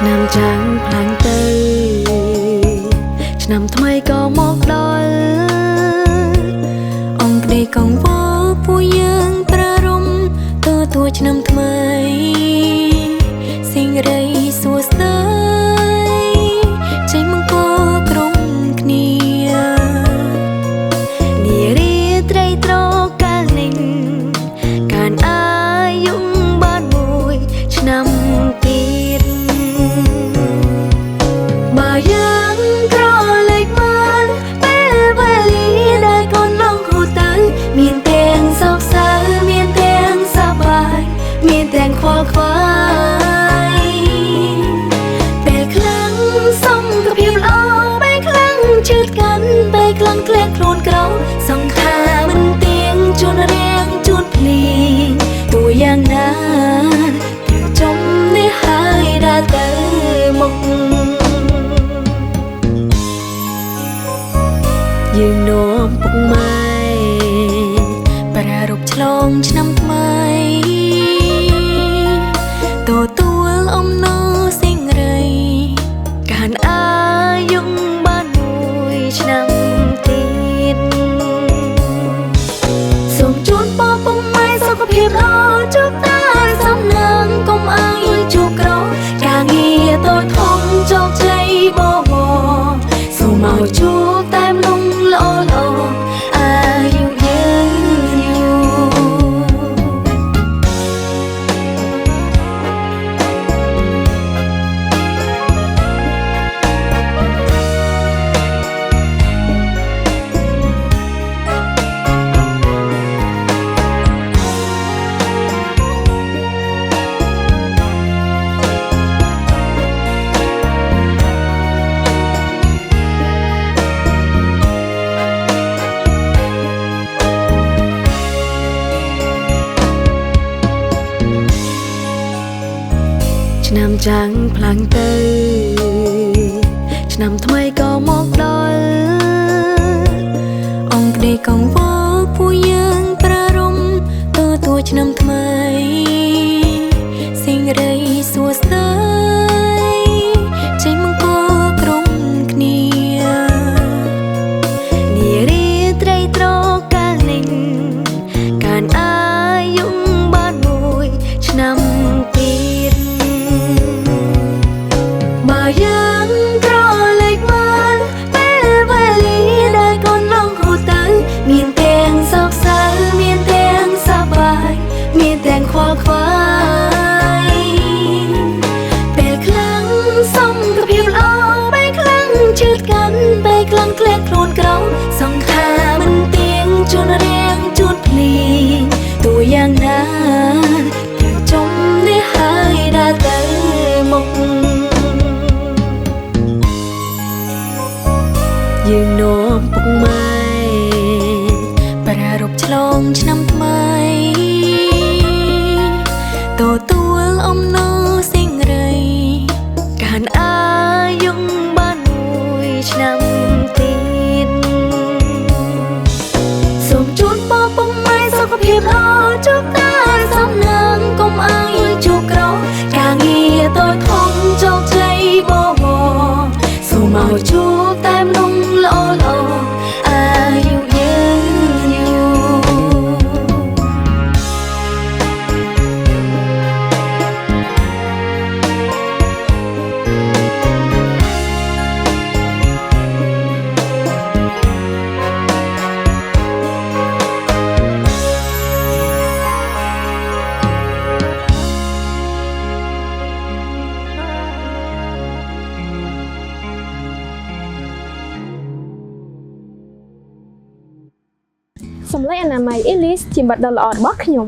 ឆ្នាំចាំងផ្លាំងទៅឆ្នាំថ្មីក៏មកដល់អង្គគ្រាកងវល់ពួកយើងប្រារម្ភទទួលឆ្នាំថ្មីសិរីសួស្ដីចេញមង្គលក្រុមគ្នានារីត្រីត្រកាលនេះកានអាយុបានមួយឆ្នាំទៀតបើយើងក្រឡេកមើលពេលវេលាដែលកូនឡងហូរទៅមានទាំងសោកសៅមានទាំងសប្បាយមានទាំងខ្វល់ខ្វាយពេលខ្លាំងសុំក៏ភាពល្អពេលខ្លាំងជឿកាន់ពេលខ្លាំងក្លែងខ្លួនក្រសង្ខាមិនទៀងជួនរៀងជួនភ្លៀងទោះយ៉ាងណាត្រូវចុំនេះហើយដើរទៅមុខយើងនាំពុកម៉ែប្រារព្ធឆ្លងឆ្នាំថ្មីទទួលអំណរសិរីកានអាយុបានមួយឆ្នាំទៀតសូមជូនពរពុកម៉ែសុខភាពល្អជួបតែសំណាងកុំអើយជួបក្រការងារតូចធំជោគជ័យបបសូមឲ្យជួបតែមនុស្សល្អល្អអាយុយើងយូរឆ្នាំចាំងផ្លាំងទៅឆ្នាំថ្មីក៏មកដល់អង្គគ្រាកងវល់ពួកយើងប្រារម្ភទទួលឆ្នាំថ្មីសិរីសួស្ដីចេញមង្គលក្រុមគ្នានារីត្រីត្រកាលនេះកានអាយុបានមួយឆ្នាំទៀតបើយើងក្រឡេកមើលពេលវេលាដែលកូនឡងហូរទៅមានទាំងសោកសៅមានទាំងសប្បាយមានទាំងខ្វល់ខ្វាយពេលខ្លាំងសុំក៏ភាពល្អពេលខ្លាំងជឿកាន់ពេលខ្លាំងក្លែងខ្លួនក្រសង្ខាមិនទៀងជួនរៀងជួនភ្លៀងទោះយ៉ាងណាត្រូវចុំនេះហើយដើរទៅមុខយើងនាំពុកម៉ែប្រារព្ធឆ្លងឆ្នាំថ្មីទទួលអំណរសិរីកានអាយុបានមួយឆ្នាំទៀតសូមជូនពរពុកម៉ែសុខភាពល្អជួបតែសំណាងកុំអើយជួបក្រការងារតូចធំជោគជ័យបបសូមឲ្យជួបតែមនុស្សល្អល្អអាយុយើងយូរសម្លេងអនាម័យអេលីសជាបាត់ដ៏ល្អរបស់ខ្ញុំ